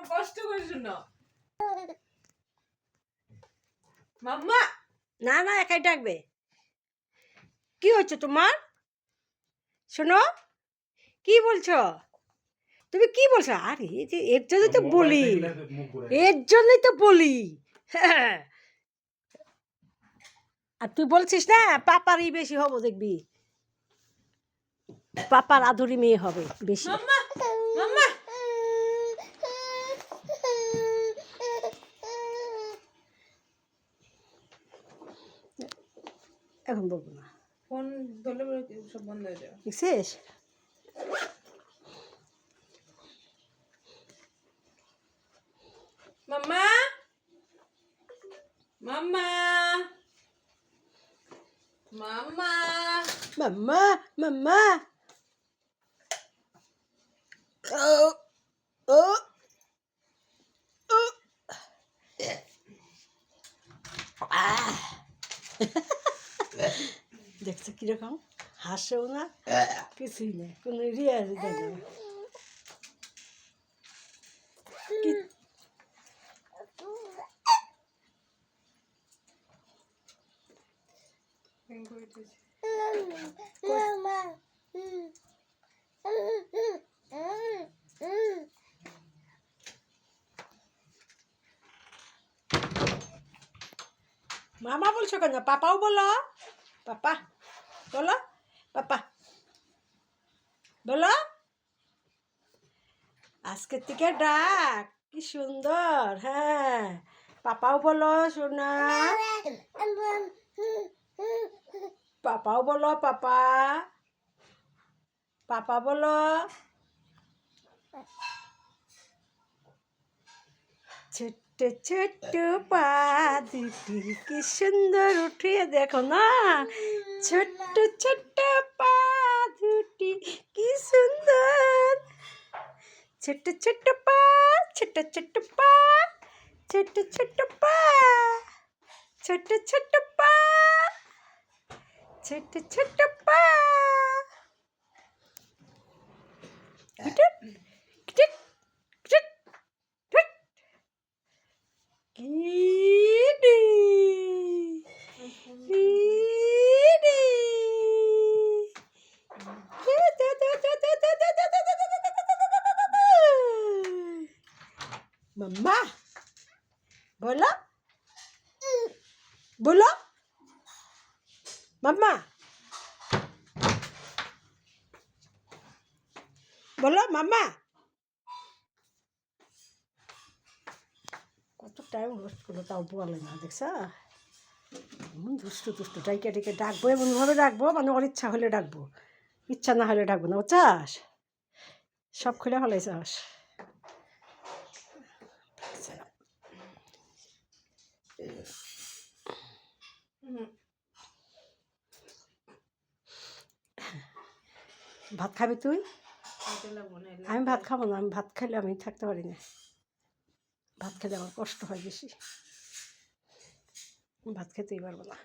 কষ্ট করে শোনো মাম্মা। না না একাই ডাকবে। কি হচ্ছে তোমার? শোনো কি বলছো তুমি? কি বলছো? আরে যে এর জন্যই তো বলি, এর জন্যই তো বলি। হ্যাঁ আর তুই বলছিস না পাপারই বেশি হবো, দেখবি পাপার আদুরি মেয়ে হবে বেশি। মাম্মা মাম্মা এখন বলবো না, ফোন ধরলে সব বন্ধ হয়ে যাবে। দেখছিস? মাম্মা মাম্মা মাম্মা মাম্মা মাম্মা ও ও ও আহ দেখছো কিরকম হাসেও না, কিছুই না, কোনো রিয়াজ দেয় না। মামা বলছো কেন? পাপাও বলো, পাপা বলো, পাপা বলো। আজকের থেকে ডাক কি সুন্দর। হ্যাঁ পাপাও বলো সোনা, পাপাও বলো, পাপা পাপা বলো। ছোট্ট ছোট্ট পা দুটি কি সুন্দর উঠিয়ে দেখো না, ছোট্ট ছোট্ট পা দুটি কি সুন্দর। ছোট্ট ছোট্ট পা, ছোট্ট ছোট্ট পা, ছোট্ট ছোট্ট পা, ছোট্ট ছোট্ট পা, ছোট্ট ছোট্ট পা। মাম্মা বলো, বলো মাম্মা, বলো মাম্মা। কত টাইম ওয়েস্ট করলো তাও বলে না, দেখছ? এমন দুষ্টু দুষ্টু ডাইকে ডেকে ডাকবো, এমনভাবে ডাকবো মানে ওর ইচ্ছা হলে ডাকবো, ইচ্ছা না হলে ডাকবো না, বুঝছাস? সব খুলে ফেলাইছাস। ভাত খাবি তুই? আমি ভাত খাবো না, আমি ভাত খাইলে আমি থাকতে পারি না, ভাত খেলে আমার কষ্ট হয় বেশি, ভাত খেতেই পারবো না।